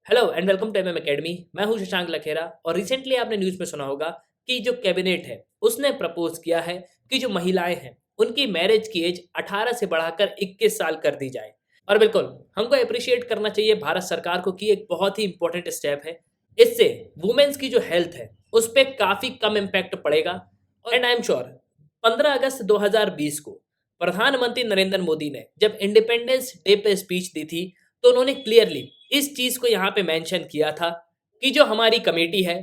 Hello and welcome to academy. मैं हूं शशांक लखेरा और रिसेंटली आपने न्यूज़ में सुना होगा कि जो कैबिनेट है उसने प्रपोज किया है कि जो महिलाएं हैं उनकी मैरिज की एज 18 से बढ़ाकर 21 साल कर दी जाए। और बिल्कुल हमको अप्रिशिएट करना चाहिए भारत सरकार को कि एक बहुत ही इंपॉर्टेंट स्टेप है। इससे वुमेन्स की जो हेल्थ है उस पर काफ़ी कम इम्पैक्ट पड़ेगा। एंड आई एम श्योर 15 अगस्त 2020 को प्रधानमंत्री नरेंद्र मोदी ने जब इंडिपेंडेंस डे पे स्पीच दी थी तो उन्होंने क्लियरली इस चीज को यहाँ पे मेंशन किया था कि जो हमारी कमेटी है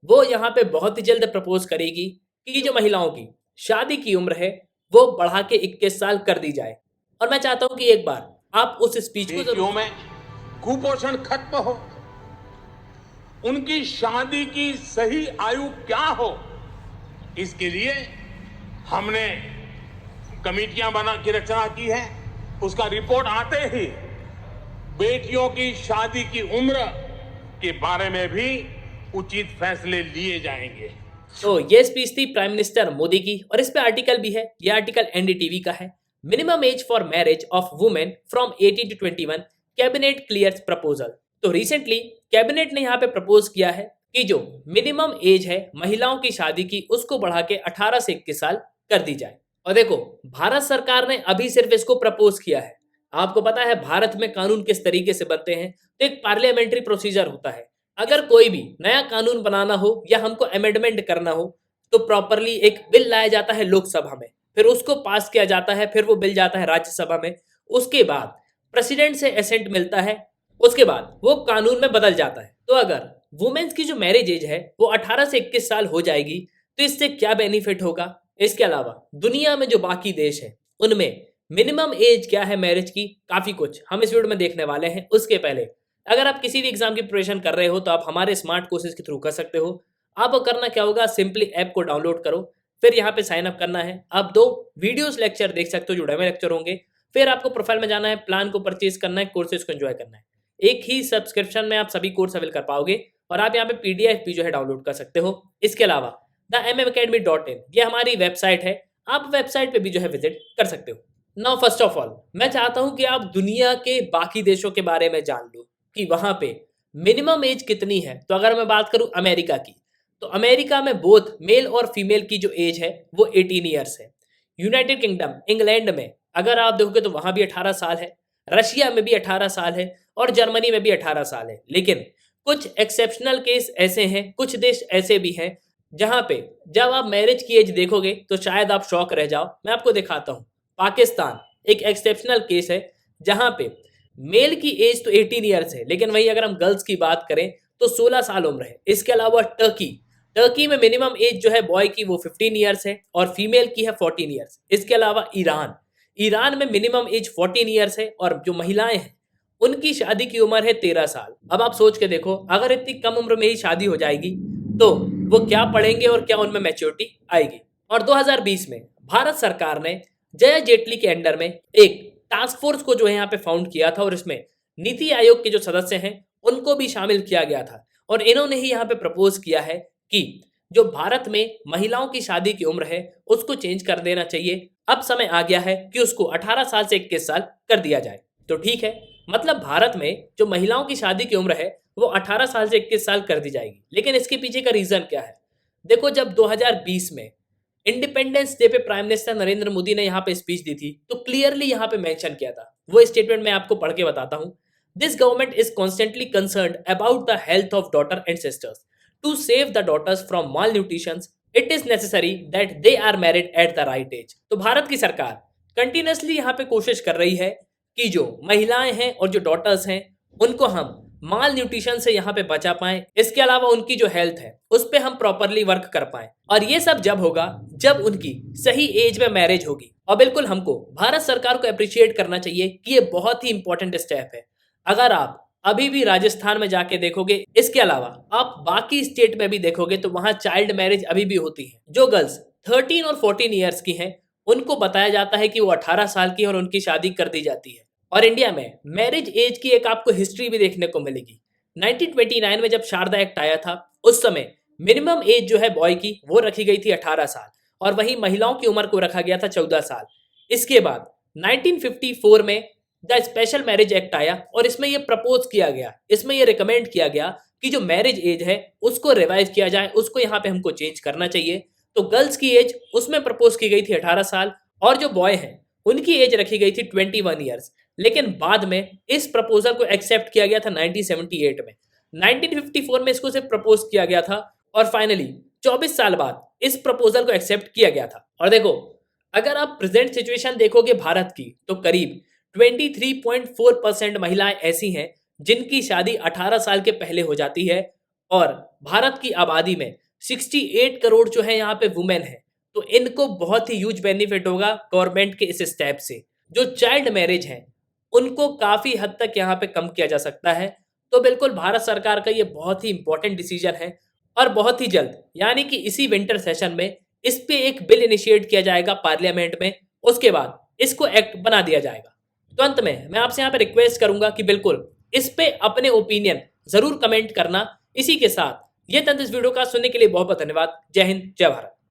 वो यहाँ पे बहुत ही जल्द प्रपोज करेगी कि जो महिलाओं की शादी की उम्र है वो बढ़ा के 21 साल कर दी जाए। और मैं चाहता हूँ कि एक बार आप उस स्पीच को बेटियों जरूर में कुपोषण खत्म हो, उनकी शादी की सही आयु क्या हो, इसके लिए हमने कमेटियां बना की रचना की है। उसका रिपोर्ट आते ही बेटियों की शादी की उम्र के बारे में भी उचित फैसले लिए जाएंगे। तो ये स्पीच थी प्राइम मिनिस्टर मोदी की और इस पे आर्टिकल भी है। ये आर्टिकल एनडीटीवी का है। Minimum age for marriage of women from 18 to 21 cabinet clears proposal. तो रिसेंटली कैबिनेट ने यहाँ पे प्रपोज किया है कि जो मिनिमम एज है महिलाओं की शादी की उसको बढ़ा के 18 से 21 साल कर दी जाए। और देखो भारत सरकार ने अभी सिर्फ इसको प्रपोज किया है। आपको पता है भारत में कानून किस तरीके से बनते हैं, तो एक पार्लियामेंट्री प्रोसीजर होता है। अगर कोई भी नया कानून बनाना हो या हमको अमेंडमेंट करना हो तो प्रॉपरली एक बिल लाया जाता है लोकसभा में, फिर उसको पास किया जाता है, फिर वो बिल जाता है राज्यसभा में, उसके बाद प्रेसिडेंट से एसेंट मिलता है, उसके बाद वो कानून में बदल जाता है। तो अगर वुमेन्स की जो मैरिज एज है वो 18 से 21 साल हो जाएगी तो इससे क्या बेनिफिट होगा। इसके अलावा दुनिया में जो बाकी देश है उनमें मिनिमम एज क्या है मैरिज की, काफी कुछ हम इस वीडियो में देखने वाले हैं। उसके पहले अगर आप किसी भी एग्जाम की प्रिपरेशन कर रहे हो तो आप हमारे स्मार्ट कोर्सेज के थ्रू कर सकते हो। आपको करना क्या होगा, सिंपली ऐप को डाउनलोड करो, फिर यहाँ पे साइन अप करना है। आप 2 वीडियोस लेक्चर देख सकते हो जो डेमो लेक्चर होंगे। फिर आपको प्रोफाइल में जाना है, प्लान को परचेज करना है, कोर्सेज को एंजॉय करना है। एक ही सब्सक्रिप्शन में आप सभी कोर्स अवेल कर पाओगे और आप यहाँ पे पीडीएफ भी जो है डाउनलोड कर सकते हो। इसके अलावा themmacademy.in ये हमारी वेबसाइट है, आप वेबसाइट पे भी जो है विजिट कर सकते हो। नाउ फर्स्ट ऑफ ऑल मैं चाहता हूं कि आप दुनिया के बाकी देशों के बारे में जान लो कि वहां पे मिनिमम एज कितनी है। तो अगर मैं बात करूं अमेरिका की, तो अमेरिका में बोथ मेल और फीमेल की जो एज है वो 18 ईयर्स है। यूनाइटेड किंगडम इंग्लैंड में अगर आप देखोगे तो वहां भी 18 साल है, रशिया में भी 18 साल है और जर्मनी में भी 18 साल है। लेकिन कुछ एक्सेप्शनल केस ऐसे हैं, कुछ देश ऐसे भी हैं जहां पे जब आप मैरिज की एज देखोगे तो शायद आप शॉक रह जाओ। मैं आपको दिखाता हूं। पाकिस्तान एक एक्सेप्शनल केस है जहां पे मेल की एज तो 18 ईयर्स है, लेकिन वही अगर हम गर्ल्स की बात करें तो 16 साल उम्र है। इसके अलावा टर्की, टर्की में मिनिमम एज जो है बॉय की वो 15 ईयर्स है और फीमेल की है 14 ईयर्स। इसके अलावा ईरान, ईरान में मिनिमम एज 14 ईयर्स है और जो महिलाएं हैं उनकी शादी की उम्र है 13 साल। अब आप सोच के देखो अगर इतनी कम उम्र में ही शादी हो जाएगी तो वो क्या पढ़ेंगे और क्या उनमें मैच्योरिटी आएगी। और 2020 में भारत सरकार ने जया जेटली के अंडर में एक टास्क फोर्स को जो है यहाँ पे फाउंड किया था और इसमें नीति आयोग के जो सदस्य हैं उनको भी शामिल किया गया था। और इन्होंने ही यहाँ पे प्रपोज किया है कि जो भारत में महिलाओं की शादी की उम्र है उसको चेंज कर देना चाहिए। अब समय आ गया है कि उसको 18 साल से 21 साल कर दिया जाए। तो ठीक है, मतलब भारत में जो महिलाओं की शादी की उम्र है वो 18 साल से 21 साल कर दी जाएगी। लेकिन इसके पीछे का रीजन क्या है? देखो जब 2020 में इंडिपेंडेंस डे पे प्राइम मिनिस्टर नरेंद्र मोदी ने यहाँ पे स्पीच दी थी तो क्लियरली यहाँ पे मेंशन किया था। वो स्टेटमेंट मैं आपको पढ़ के बताता हूँ। This government is constantly concerned about the health of daughter and sisters to save the daughters from malnutrition. It is necessary that they are married at the right age. तो भारत की सरकार continuously यहाँ पे कोशिश कर रही है कि जो महिलाएं हैं और जो डॉटर्स हैं उनको हम माल न्यूट्रिशन से यहाँ पे बचा पाएं। इसके अलावा उनकी जो हेल्थ है उस पर हम प्रॉपरली वर्क कर पाएं। और ये सब जब होगा जब उनकी सही एज में मैरिज होगी। और बिल्कुल हमको भारत सरकार को अप्रिशिएट करना चाहिए कि ये बहुत ही इंपॉर्टेंट स्टेप है। अगर आप अभी भी राजस्थान में जाके देखोगे, इसके अलावा आप बाकी स्टेट में भी देखोगे तो वहां चाइल्ड मैरिज अभी भी होती है। जो गर्ल्स 13 और 14 ईयर्स की हैं उनको बताया जाता है कि वो 18 साल की है और उनकी शादी कर दी जाती है। और इंडिया में मैरिज एज की एक आपको हिस्ट्री भी देखने को मिलेगी। 1929 में जब शारदा एक्ट आया था उस समय मिनिमम एज जो है बॉय की वो रखी गई थी 18 साल और वहीं महिलाओं की उम्र को रखा गया था 14 साल। इसके बाद 1954 में द स्पेशल मैरिज एक्ट आया और इसमें यह प्रपोज किया गया, इसमें यह रिकमेंड किया गया कि जो मैरिज एज है उसको रिवाइज किया जाए, उसको यहाँ पे हमको चेंज करना चाहिए। तो गर्ल्स की एज उसमें प्रपोज की गई थी 18 साल और जो बॉय हैं उनकी एज रखी गई थी 21 ईयर्स। लेकिन बाद में इस प्रपोजल को एक्सेप्ट किया गया था 1978 में, 1954 में इसको सिर्फ प्रपोज किया गया था और फाइनली 24 साल बाद इस प्रपोजल को एक्सेप्ट किया गया था। और देखो, अगर आप प्रेजेंट सिचुएशन देखोगे भारत की, तो करीब 23.4% महिलाएं ऐसी हैं जिनकी शादी 18 साल के पहले हो जाती है और भारत की आबादी में 68 करोड़ जो है यहाँ पे वुमेन है। तो इनको बहुत ही ह्यूज बेनिफिट होगा गवर्नमेंट के इस स्टेप से। जो चाइल्ड मैरिज है उनको काफी हद तक यहाँ पे कम किया जा सकता है। तो बिल्कुल भारत सरकार का ये बहुत ही इंपॉर्टेंट डिसीजन है और बहुत ही जल्द यानी कि इसी विंटर सेशन में इस पे एक बिल इनिशिएट किया जाएगा पार्लियामेंट में, उसके बाद इसको एक्ट बना दिया जाएगा। तो अंत में मैं आपसे यहाँ पे रिक्वेस्ट करूंगा कि बिल्कुल इस पे अपने ओपिनियन जरूर कमेंट करना। इसी के साथ ये तंत्र इस वीडियो का सुनने के लिए बहुत बहुत धन्यवाद। जय हिंद, जय भारत।